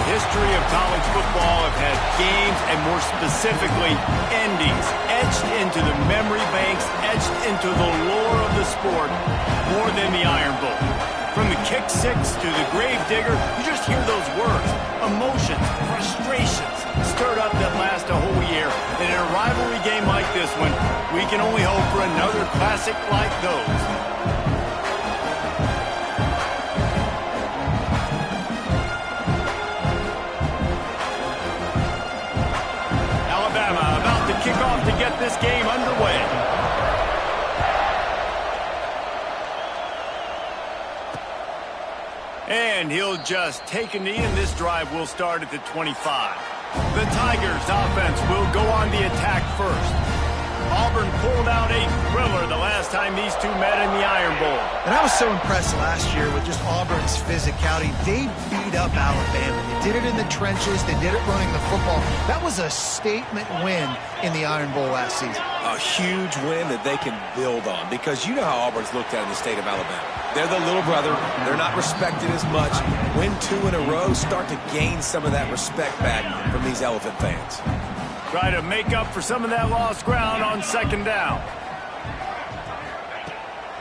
history of college football have had games, and more specifically, endings, etched into the memory banks, etched into the lore of the sport, more than the Iron Bowl. From the kick six to the grave digger, you just hear those words. Emotions, frustrations, stirred up that last a whole year. And in a rivalry game like this one, we can only hope for another classic like those. Alabama about to kick off to get this game underway. And he'll just take a knee, and this drive will start at the 25. The Tigers offense will go on the attack first. Auburn pulled out a thriller the last time these two met in the Iron Bowl. And I was so impressed last year with just Auburn's physicality. They beat up Alabama. They did it in the trenches. They did it running the football. That was a statement win in the Iron Bowl last season. A huge win that they can build on, because you know how Auburn's looked at in the state of Alabama. They're the little brother. They're not respected as much. Win 2 in a row, start to gain some of that respect back from these Elephant fans. Try to make up for some of that lost ground on second down.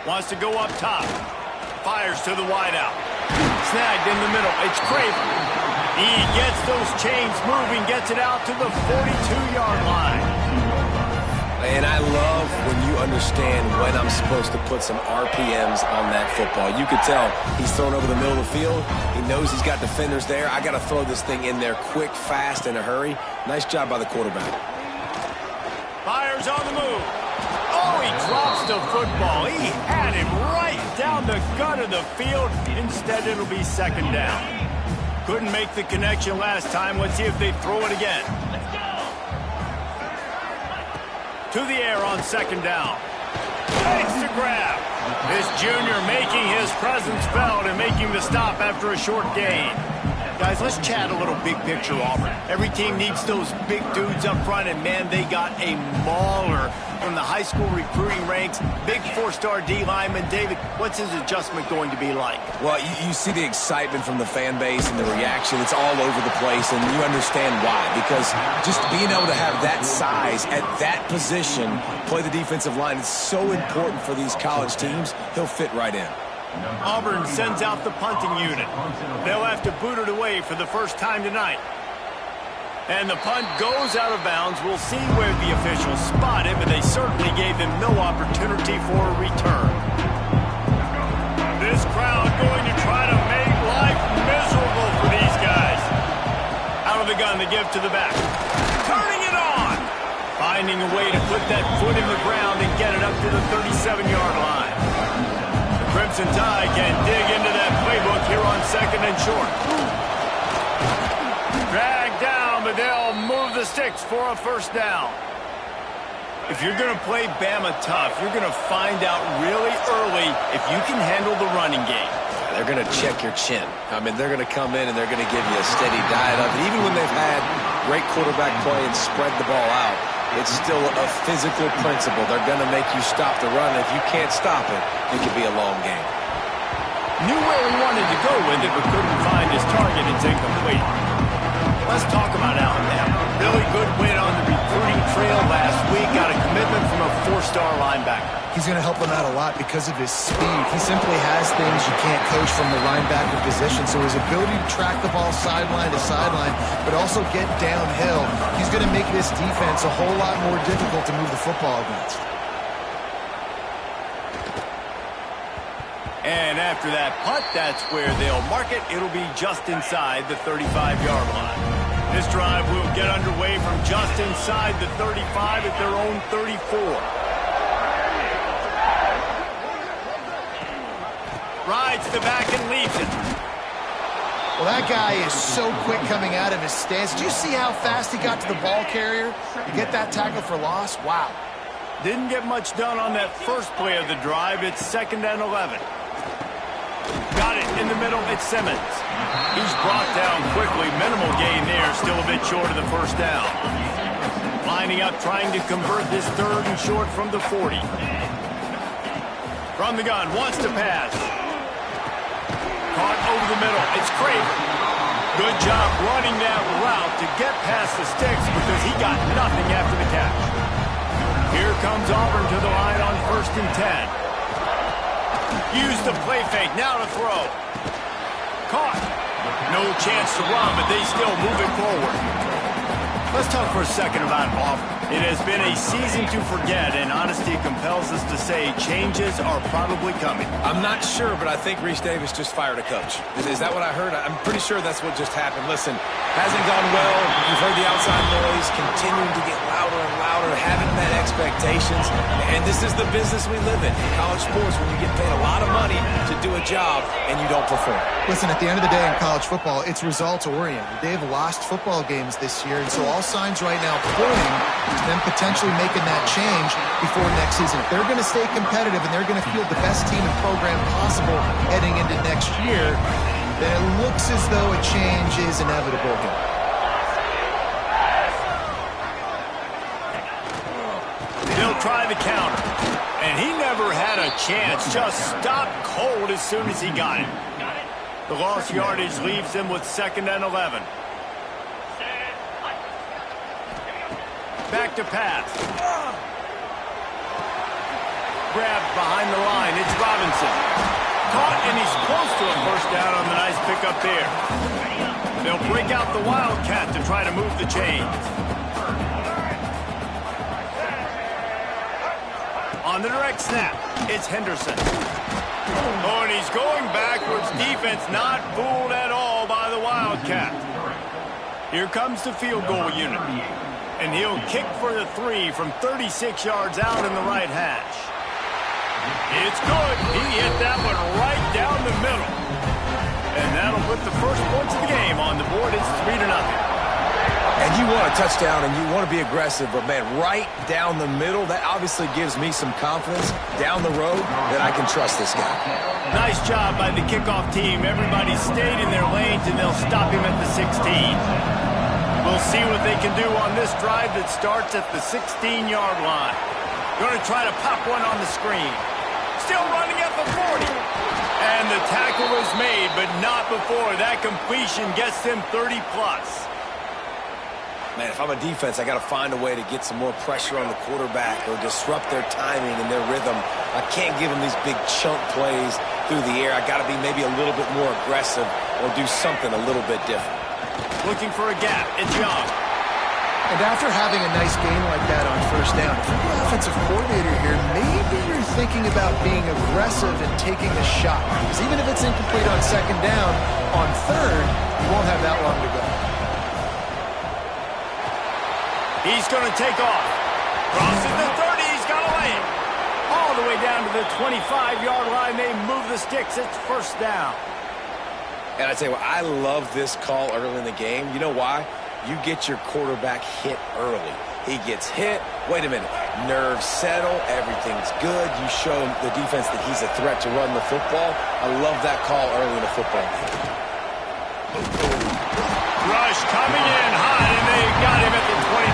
Wants to go up top. Fires to the wideout. Snagged in the middle. It's Craven. He gets those chains moving, gets it out to the 42-yard line. And I love when you understand when I'm supposed to put some RPMs on that football. You could tell he's thrown over the middle of the field. He knows he's got defenders there. I got to throw this thing in there quick, fast, in a hurry. Nice job by the quarterback. Fires on the move. Oh, he drops the football. He had him right down the gut of the field. Instead, it'll be second down. Couldn't make the connection last time. Let's see if they throw it again. To the air on second down. Takes the grab. This junior making his presence felt and making the stop after a short gain. Guys, let's chat a little big picture, Auburn. Every team needs those big dudes up front, and man, they got a mauler from the high school recruiting ranks. Big 4-star D lineman. David, what's his adjustment going to be like? Well, you see the excitement from the fan base and the reaction. It's all over the place, and you understand why. Because just being able to have that size at that position, play the defensive line, is so important for these college teams. He'll fit right in. Auburn sends out the punting unit. They'll have to boot it away for the first time tonight. And the punt goes out of bounds. We'll see where the officials spot it, but they certainly gave them no opportunity for a return. This crowd going to try to make life miserable for these guys. Out of the gun, they give to the back. Turning it on! Finding a way to put that foot in the ground and get it up to the 37-yard line. Crimson Tide can dig into that playbook here on second and short. Dragged down, but they'll move the sticks for a first down. If you're going to play Bama tough, you're going to find out really early if you can handle the running game. They're going to check your chin. I mean, they're going to come in and they're going to give you a steady diet of it. Even when they've had great quarterback play and spread the ball out, it's still a physical principle. They're going to make you stop the run. If you can't stop it, it could be a long game. Knew where he wanted to go with it, but couldn't find his target. It's incomplete. Let's talk about Alabama. Really good win on the recruiting trail last week. Got a commitment from a 4-star linebacker. He's going to help them out a lot because of his speed. He simply has things you can't coach from the linebacker position. So his ability to track the ball sideline to sideline, but also get downhill, he's going to make this defense a whole lot more difficult to move the football against. And after that punt, that's where they'll mark it. It'll be just inside the 35-yard line. This drive will get underway from just inside the 35 at their own 34. Rides the back and leaves it. Well, that guy is so quick coming out of his stance. Do you see how fast he got to the ball carrier? You get that tackle for loss? Wow. Didn't get much done on that first play of the drive. It's 2nd and 11. Got it in the middle. It's Simmons. He's brought down quickly. Minimal gain there. Still a bit short of the first down. Lining up, trying to convert this 3rd and short from the 40. From the gun, wants to pass. Caught over the middle. It's Craven. Good job running that route to get past the sticks because he got nothing after the catch. Here comes Auburn to the line on 1st and 10. Use the play fake, now to throw. Caught. No chance to run, but they still move it forward. Let's talk for a second about Auburn. It has been a season to forget, and honesty compels us to say changes are probably coming. I'm not sure, but I think Reese Davis just fired a coach. Is that what I heard? I'm pretty sure that's what just happened. Listen, hasn't gone well. You've heard the outside noise, continuing to get louder and louder, haven't met expectations. And this is the business we live in college sports, when you get paid a lot of money to do a job and you don't perform. Listen, at the end of the day in college football, it's results-oriented. They've lost football games this year, and so all signs right now pointing to them potentially making that change before next season. If they're going to stay competitive and they're going to field the best team and program possible heading into next year, then it looks as though a change is inevitable here. They'll try the counter. And he never had a chance. Just stopped cold as soon as he got it. The lost yardage leaves them with 2nd and 11. Back to pass. Grabbed behind the line. It's Robinson. Caught, and he's close to a 1st down on the nice pickup there. They'll break out the Wildcat to try to move the chains. On the direct snap, it's Henderson. Oh, and he's going backwards. Defense not fooled at all by the Wildcat. Here comes the field goal unit. And he'll kick for the 3 from 36 yards out in the right hash. It's good. He hit that one right down the middle. And that'll put the first points of the game on the board. It's 3-0. And you want a touchdown and you want to be aggressive, but, man, right down the middle, that obviously gives me some confidence down the road that I can trust this guy. Nice job by the kickoff team. Everybody stayed in their lanes, and they'll stop him at the 16. We'll see what they can do on this drive that starts at the 16-yard line. Going to try to pop one on the screen. Still running at the 40. And the tackle is made, but not before. That completion gets them 30-plus. Man, if I'm a defense, I got to find a way to get some more pressure on the quarterback or disrupt their timing and their rhythm. I can't give them these big chunk plays through the air. I got to be maybe a little bit more aggressive or do something a little bit different. Looking for a gap. It's Young. And after having a nice game like that on 1st down, if you're the offensive coordinator here, maybe you're thinking about being aggressive and taking a shot. Because even if it's incomplete on 2nd down, on 3rd, you won't have that long to go. He's going to take off. Crosses the 30. He's got to lay it. All the way down to the 25-yard line. They move the sticks. It's 1st down. And I tell you what, I love this call early in the game. You know why? You get your quarterback hit early. He gets hit. Wait a minute. Nerves settle. Everything's good. You show the defense that he's a threat to run the football. I love that call early in the football game. Rush coming in hot, and they got him at the 29.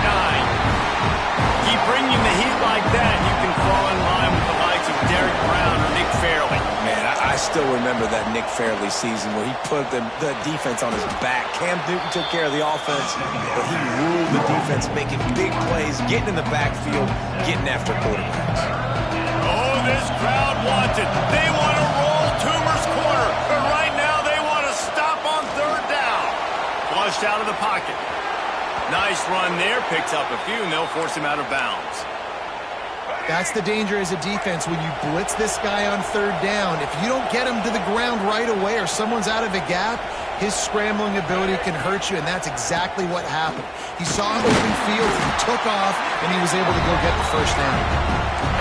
Keep bringing the heat like that, you can fall in line with the likes of Derek Brown or Nick Fairley. Man, I still remember that Nick Fairley season where he put the defense on his back. Cam Newton took care of the offense, but he ruled the defense, making big plays, getting in the backfield, getting after quarterbacks. Oh, this crowd wants it. They want to roll Toomer's corner, but right now they want to stop on 3rd down. Flushed out of the pocket. Nice run there, picks up a few, and they'll force him out of bounds. That's the danger as a defense when you blitz this guy on 3rd down. If you don't get him to the ground right away or someone's out of a gap, his scrambling ability can hurt you, and that's exactly what happened. He saw him open field, he took off, and he was able to go get the 1st down.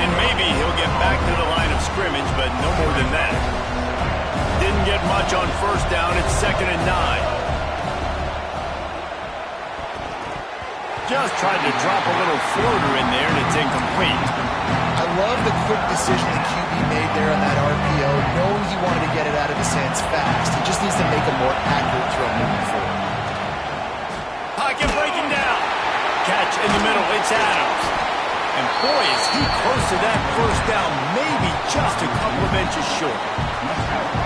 And maybe he'll get back to the line of scrimmage, but no more than that. Didn't get much on 1st down. It's 2nd and 9. Just tried to drop a little floater in there, and it's incomplete. I love the quick decision the QB made there on that RPO, knowing he wanted to get it out of his hands fast. He just needs to make a more accurate throw moving forward. Pocket breaking down. Catch in the middle. It's Adams. And boy, is he close to that 1st down, maybe just a couple of inches short.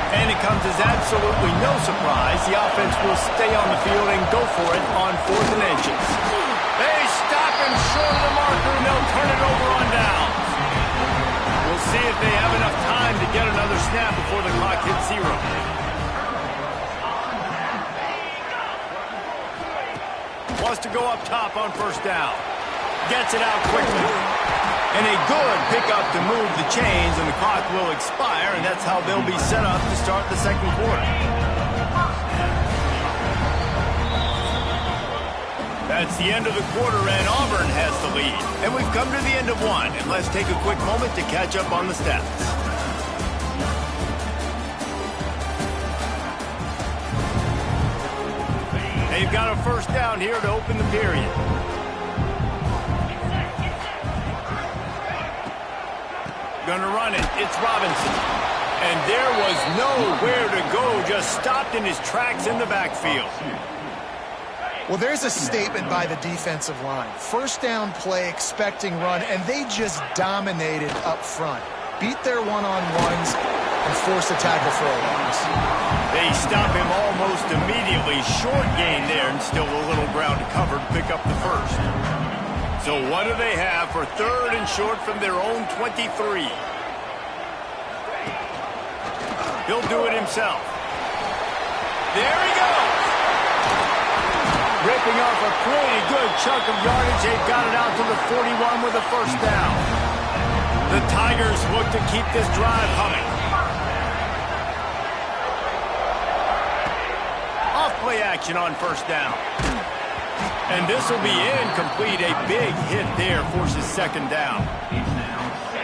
And it comes as absolutely no surprise. The offense will stay on the field and go for it on 4th and inches. They stop him short of the marker, and they'll turn it over on downs. We'll see if they have enough time to get another snap before the clock hits 0. Wants to go up top on 1st down. Gets it out quickly. And a good pickup to move the chains, and the clock will expire, and that's how they'll be set up to start the 2nd quarter. That's the end of the quarter, and Auburn has the lead. And we've come to the end of 1, and let's take a quick moment to catch up on the stats. They've got a 1st down here to open the period. Gonna run it. It's Robinson. And there was nowhere to go. Just stopped in his tracks in the backfield. Well, there's a statement by the defensive line. 1st down play, expecting run, and they just dominated up front. Beat their one-on-ones and forced a tackle for a loss. They stop him almost immediately. Short gain there, and still a little ground to cover to pick up the 1st. So what do they have for 3rd and short from their own 23? He'll do it himself. There he goes. Ripping off a pretty good chunk of yardage. They've got it out to the 41 with a 1st down. The Tigers look to keep this drive humming. Off-play action on 1st down. And this will be incomplete. A big hit there forces 2nd down.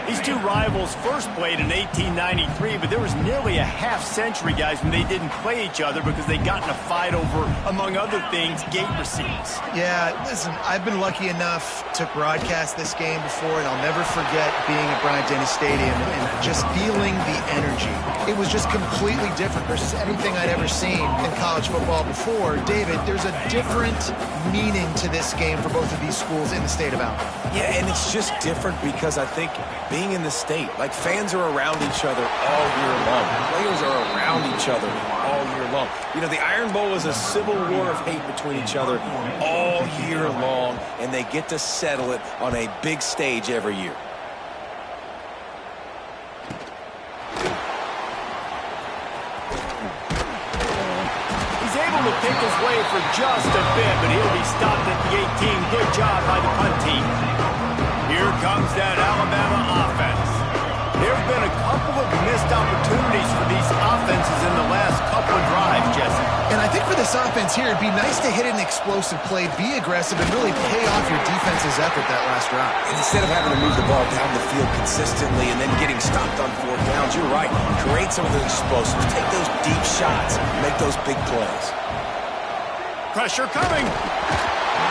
These two rivals first played in 1893, but there was nearly a half-century, guys, when they didn't play each other because they got in a fight over, among other things, gate receipts. Yeah, listen, I've been lucky enough to broadcast this game before, and I'll never forget being at Bryant-Denny Stadium and just feeling the energy. It was just completely different versus anything I'd ever seen in college football before. David, there's a different meaning to this game for both of these schools in the state of Alabama. Yeah, and it's just different because I think being in the state, like fans are around each other all year long. Players are around each other all year long. You know, the Iron Bowl is a civil war of hate between each other all year long, and they get to settle it on a big stage every year. He's able to pick his way for just a bit, but he'll be stopped at the 18. Good job by the punt team. Here comes that Alabama offense. There have been a couple of missed opportunities for these offenses in the last couple of drives, Jesse. And I think for this offense here, it'd be nice to hit an explosive play, be aggressive, and really pay off your defense's effort that last drive. And instead of having to move the ball down the field consistently and then getting stopped on 4th downs, you're right. Create some of those explosives. Take those deep shots. Make those big plays. Pressure coming.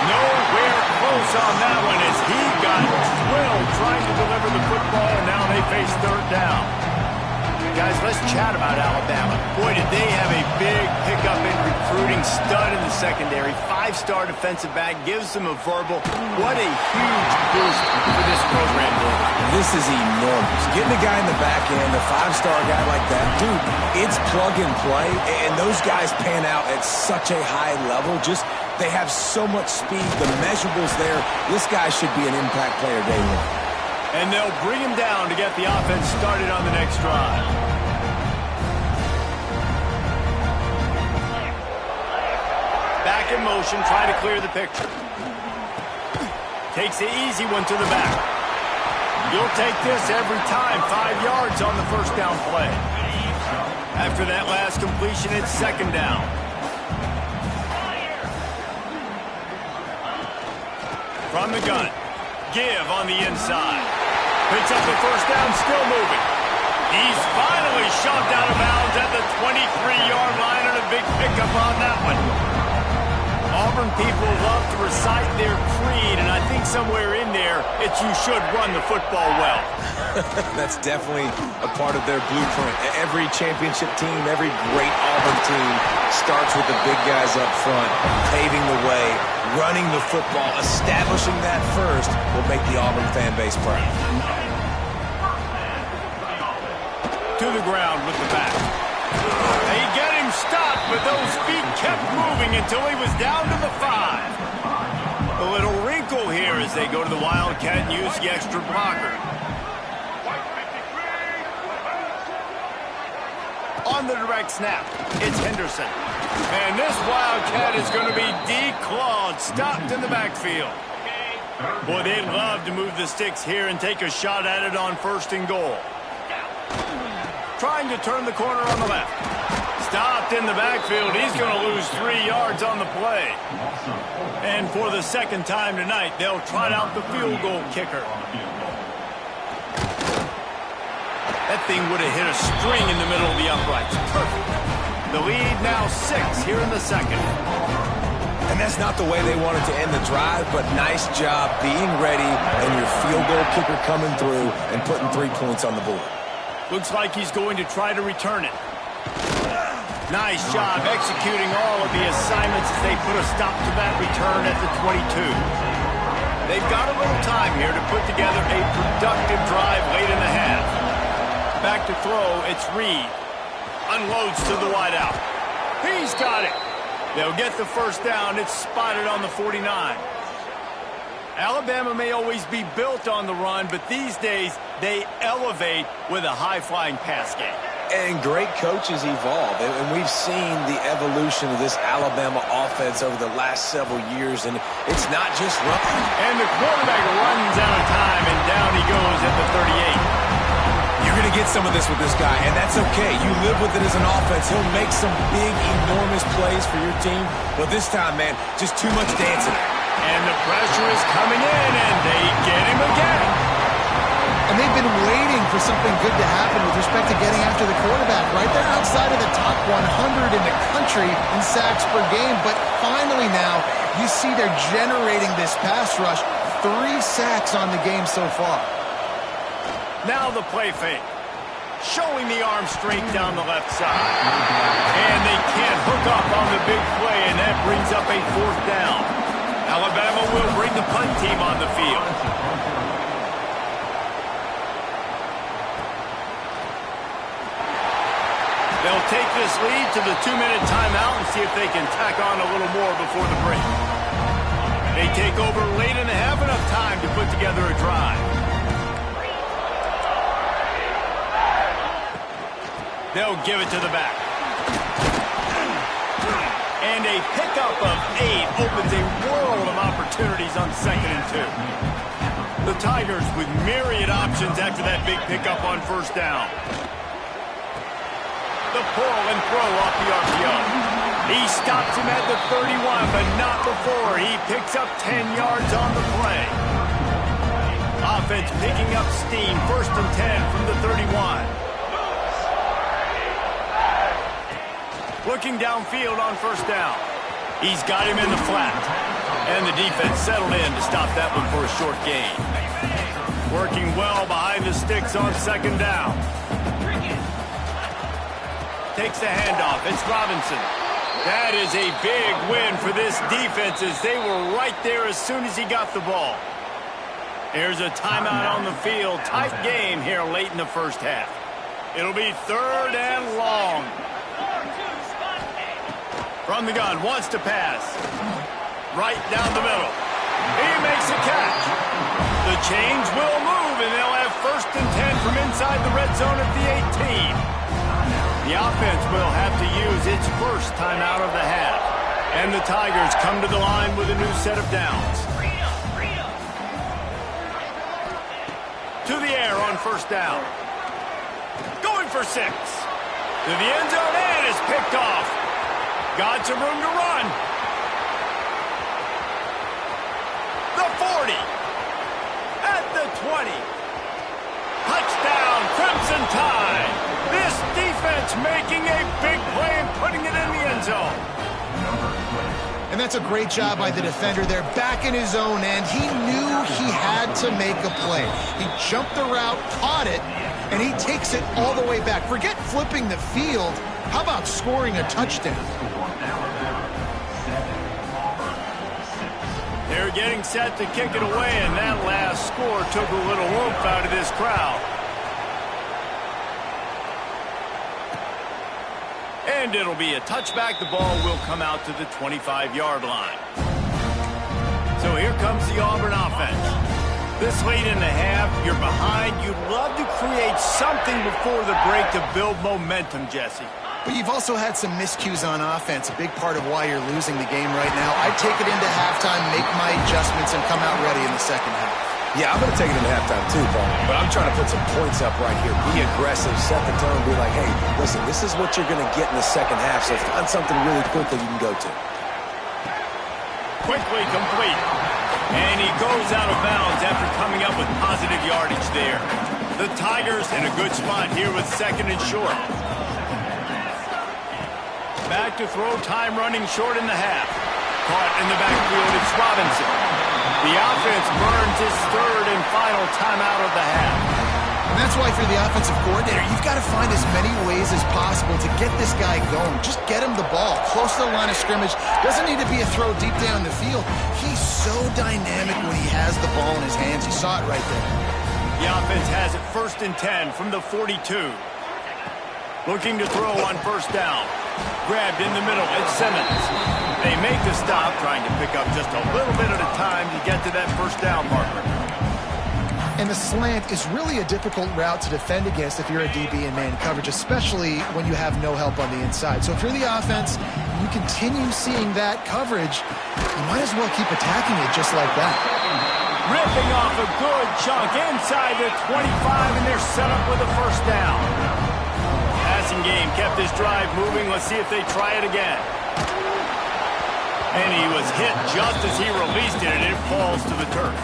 Nowhere close on that one as he got drilled trying to deliver the football, and now they face 3rd down. Guys, let's chat about Alabama. Boy, did they have a big pickup in recruiting. Stud in the secondary. 5-star defensive back. Gives them a verbal. What a huge boost for this program. This is enormous. Getting a guy in the back end, a 5-star guy like that, dude, it's plug and play, and those guys pan out at such a high level. Just they have so much speed. The measurables there. This guy should be an impact player day one. And they'll bring him down to get the offense started on the next drive. Back in motion, try to clear the picture. Takes the easy one to the back. You'll take this every time. 5 yards on the 1st down play. After that last completion, it's 2nd down. From the gun. Give on the inside. Picks up the 1st down, still moving. He's finally shoved out of bounds at the 23-yard line, and a big pickup on that one. Auburn people love to recite their creed, and I think somewhere in there, it's you should run the football well. That's definitely a part of their blueprint. Every championship team, every great Auburn team starts with the big guys up front, paving the way, running the football. Establishing that first will make the Auburn fan base proud. To the ground with the back. He got him stopped, but those feet kept moving until he was down to the 5. A little wrinkle here as they go to the Wildcat and use the extra blocker. On the direct snap, it's Henderson. And this Wildcat is going to be declawed, stopped in the backfield. Boy, they'd love to move the sticks here and take a shot at it on 1st and goal. Trying to turn the corner on the left. Stopped in the backfield. He's going to lose 3 yards on the play. And for the second time tonight, they'll trot out the field goal kicker. That thing would have hit a string in the middle of the uprights. Perfect. The lead now 6 here in the second. And that's not the way they wanted to end the drive, but nice job being ready and your field goal kicker coming through and putting 3 points on the board. Looks like he's going to try to return it. Nice job executing all of the assignments as they put a stop to that return at the 22. They've got a little time here to put together a productive drive late in the half. Back to throw, it's Reed. Unloads to the wideout. He's got it. They'll get the first down. It's spotted on the 49. Alabama may always be built on the run, but these days they elevate with a high-flying pass game. And great coaches evolve, and we've seen the evolution of this Alabama offense over the last several years, and it's not just running. And the quarterback runs out of time, and down he goes at the 38. You're going to get some of this with this guy, and that's okay. You live with it as an offense. He'll make some big, enormous plays for your team, but this time, man, just too much dancing. And the pressure is coming in, and they get him again. And they've been waiting for something good to happen with respect to getting after the quarterback, right? They're outside of the top 100 in the country in sacks per game, but finally now you see they're generating this pass rush. 3 sacks on the game so far. Now the play fake. Showing the arm strength down the left side. And they can't hook up on the big play, and that brings up a 4th down. Alabama will bring the punt team on the field. They'll take this lead to the 2-minute timeout and see if they can tack on a little more before the break. They take over late and have enough time to put together a drive. They'll give it to the back. And a pickup of 8 opens a world of opportunities on 2nd and 2. The Tigers with myriad options after that big pickup on 1st down. The pull and throw off the RPO. He stops him at the 31, but not before. He picks up 10 yards on the play. Offense picking up steam. 1st and 10 from the 31. Looking downfield on 1st down. He's got him in the flat. And the defense settled in to stop that one for a short gain. Working well behind the sticks on 2nd down. Takes the handoff. It's Robinson. That is a big win for this defense as they were right there as soon as he got the ball. There's a timeout on the field. Tight game here late in the 1st half. It'll be 3rd and long. From the gun, wants to pass. Right down the middle. He makes a catch. The chains will move, and they'll have 1st and 10 from inside the red zone at the 18. The offense will have to use its first timeout of the half. And the Tigers come to the line with a new set of downs. To the air on 1st down. Going for 6. To the end zone, and is picked off. Got some room to run. The 40. At the 20. Touchdown, Crimson Tide. This defense making a big play and putting it in the end zone. And that's a great job by the defender there, back in his own end. He knew he had to make a play. He jumped the route, caught it, and he takes it all the way back. Forget flipping the field. How about scoring a touchdown? They're getting set to kick it away, and that last score took a little oomph out of this crowd. And it'll be a touchback. The ball will come out to the 25-yard line. So here comes the Auburn offense. This late in the half, you're behind. You'd love to create something before the break to build momentum, Jesse. But you've also had some miscues on offense, a big part of why you're losing the game right now. I'd take it into halftime, make my adjustments, and come out ready in the second half. Yeah, I'm going to take it into halftime too, Paul. But I'm trying to put some points up right here. Be aggressive, set the tone, be like, hey, listen, this is what you're going to get in the second half, so find something really quickly you can go to. Quickly complete. And he goes out of bounds after coming up with positive yardage there. The Tigers in a good spot here with second and short. Back to throw, time running short in the half. Caught in the backfield, it's Robinson. The offense burns its third and final timeout of the half. And that's why, if you're the offensive coordinator, you've got to find as many ways as possible to get this guy going. Just get him the ball close to the line of scrimmage. Doesn't need to be a throw deep down the field. He's so dynamic when he has the ball in his hands. You saw it right there. The offense has it 1st and 10 from the 42. Looking to throw on first down. Grabbed in the middle, it's Simmons. They make the stop, trying to pick up just a little bit at a time to get to that first down marker. And the slant is really a difficult route to defend against if you're a DB in man coverage, especially when you have no help on the inside. So if you're the offense, you continue seeing that coverage, you might as well keep attacking it just like that. Ripping off a good chunk inside the 25, and they're set up with a first down. Passing game kept this drive moving. Let's see if they try it again. And he was hit just as he released it, and it falls to the turf.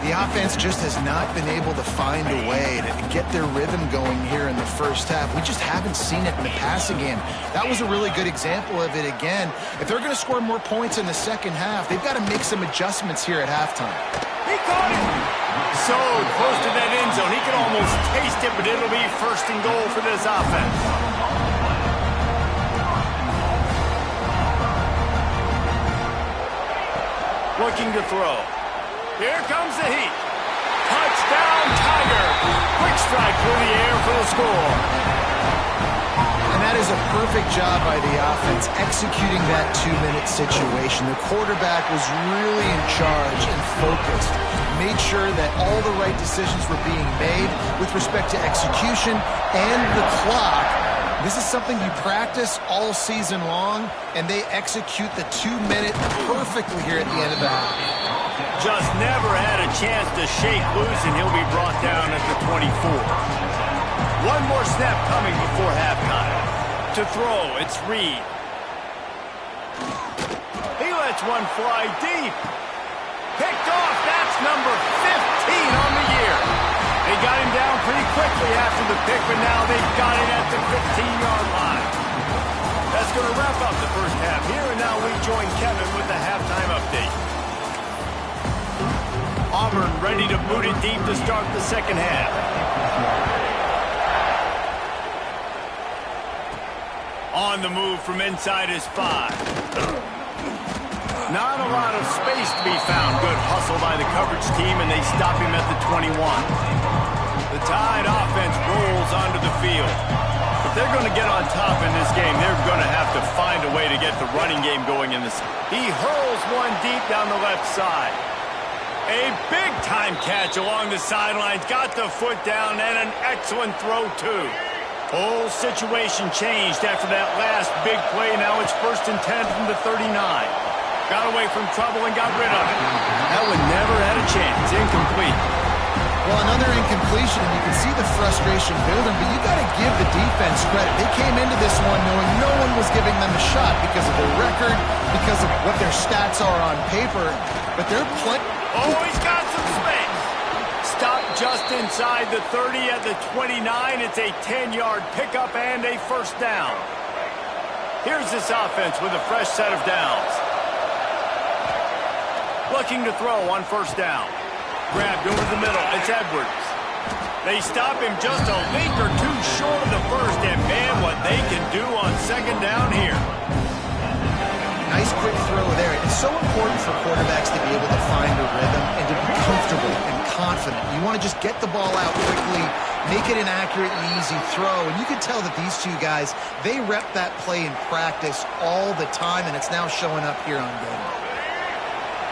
The offense just has not been able to find a way to get their rhythm going here in the first half. We just haven't seen it in the passing game. That was a really good example of it again. If they're going to score more points in the second half, they've got to make some adjustments here at halftime. He caught it! So close to that end zone. He can almost taste it, but it'll be 1st and goal for this offense. Looking to throw. Here comes the heat. Touchdown, Tiger. Quick strike through the air for the score. And that is a perfect job by the offense executing that 2-minute situation. The quarterback was really in charge and focused. Made sure that all the right decisions were being made with respect to execution and the clock. This is something you practice all season long, and they execute the 2-minute perfectly here at the end of the half. Just never had a chance to shake loose, and he'll be brought down at the 24. One more snap coming before halftime. To throw, it's Reed. He lets one fly deep. Picked off, that's number 15 on the year. They got him down pretty quickly after the pick, but now they've got it at the 15-yard line. That's going to wrap up the first half here, and now we join Kevin with the halftime update. Auburn ready to boot it deep to start the second half. On the move from inside his 5. Not a lot of space to be found. Good hustle by the coverage team, and they stop him at the 21. The Tide offense rolls onto the field. If they're going to get on top in this game, they're going to have to find a way to get the running game going in this. He hurls one deep down the left side. A big-time catch along the sidelines. Got the foot down, and an excellent throw, too. Whole situation changed after that last big play. Now it's 1st and 10 from the 39. Got away from trouble and got rid of it. That one never had a chance. Incomplete. Well, another incompletion, and you can see the frustration building, but you got to give the defense credit. They came into this one knowing no one was giving them a shot because of their record, because of what their stats are on paper, but they're playing. Oh, he's got some space. Stop just inside the 30 at the 29. It's a 10-yard pickup and a first down. Here's this offense with a fresh set of downs. Looking to throw on first down. Grabbed over the middle. It's Edwards. They stop him just a leap or two short of the first, and man, what they can do on second down here. Nice quick throw there. It's so important for quarterbacks to be able to find a rhythm and to be comfortable and confident. You want to just get the ball out quickly, make it an accurate and easy throw. And you can tell that these two guys, they rep that play in practice all the time, and it's now showing up here on game.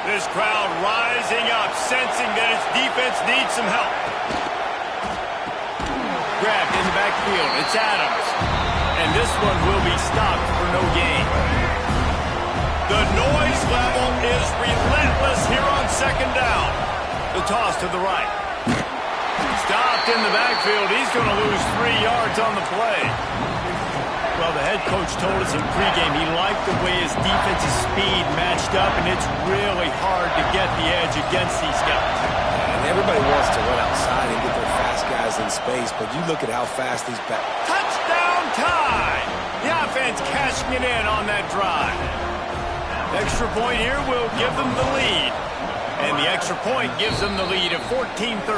This crowd rising up, sensing that its defense needs some help. Grabbed in the backfield. It's Adams. And this one will be stopped for no gain. The noise level is relentless here on second down. The toss to the right. Stopped in the backfield. He's going to lose 3 yards on the play. Well, the head coach told us in pregame he liked the way his defensive speed matched up, and it's really hard to get the edge against these guys. And everybody wants to run outside and get their fast guys in space, but you look at how fast these back. Touchdown time! The offense cashing it in on that drive. Extra point here will give them the lead. And the extra point gives them the lead of 14-13.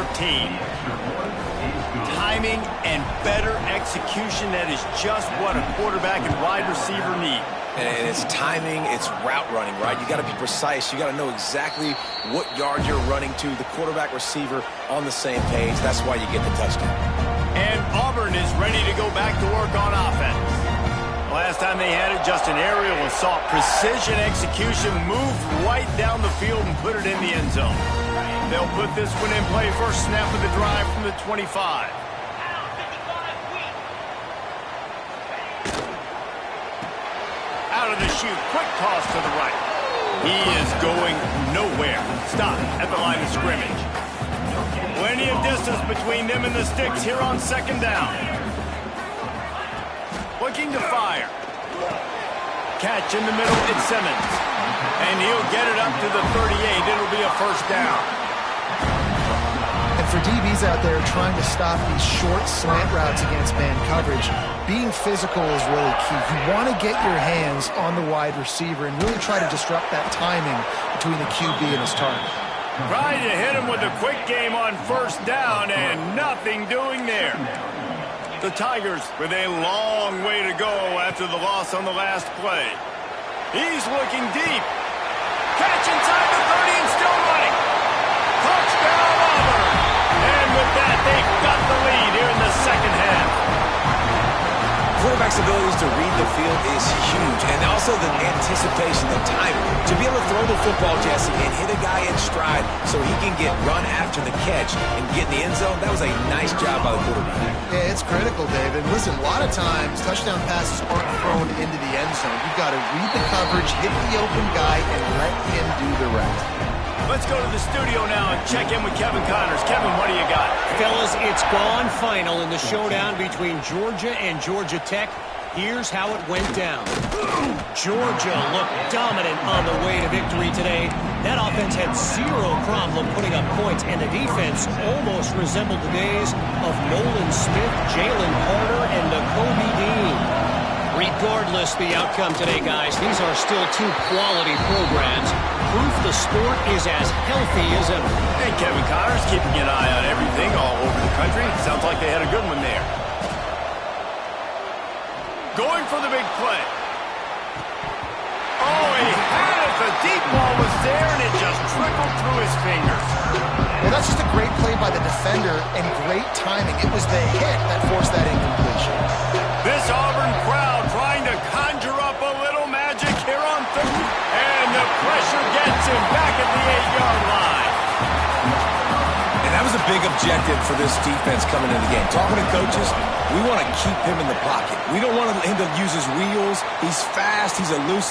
Timing and better execution, that is just what a quarterback and wide receiver need. And it's timing, it's route running, right? You got to be precise. You got to know exactly what yard you're running to. The quarterback receiver on the same page. That's why you get the touchdown. And Auburn is ready to go back to work on offense. Last time they had it, just an aerial assault. Precision execution, moved right down the field and put it in the end zone. They'll put this one in play. First snap of the drive from the 25. Out of the chute, quick toss to the right. He is going nowhere. Stop at the line of scrimmage. Plenty of distance between them and the sticks here on second down. Looking to fire. Catch in the middle, it's Simmons. And he'll get it up to the 38. It'll be a first down. And for DBs out there trying to stop these short slant routes against man coverage, being physical is really key. You want to get your hands on the wide receiver and really try to disrupt that timing between the QB and his target. Tried to hit him with a quick game on first down, and nothing doing there. The Tigers with a long way to go after the loss on the last play. He's looking deep. Catch inside the 30 and still running. Touchdown Auburn. And with that, they've got the lead here in the second half. Quarterback's abilities to read the field is huge, and also the anticipation, the timing. To be able to throw the football, Jesse, and hit a guy in stride so he can get run after the catch and get in the end zone, that was a nice job by the quarterback. Yeah, it's critical, David. Listen, a lot of times, touchdown passes aren't thrown into the end zone. You've got to read the coverage, hit the open guy, and let him do the rest. Let's go to the studio now and check in with Kevin Connors. Kevin, what do you got? Fellas, it's gone final in the showdown between Georgia and Georgia Tech. Here's how it went down. Georgia looked dominant on the way to victory today. That offense had zero problem putting up points, and the defense almost resembled the days of Nolan Smith, Jalen Carter, and Nakobe Dean. Regardless the outcome today, guys, these are still two quality programs. Proof the sport is as healthy as ever. And Kevin Connors keeping an eye on everything all over the country. Sounds like they had a good one there. Going for the big play. Oh, he had it. The deep ball was there, and it just trickled through his fingers. Well, that's just a great play by the defender and great timing. It was the hit that forced that incompletion. This Auburn crowd trying to conjure up a little magic here on third. And the pressure gets him back at the 8-yard line. And that was a big objective for this defense coming into the game. Talking to coaches, we want to keep him in the pocket. We don't want him to use his wheels. He's fast. He's elusive.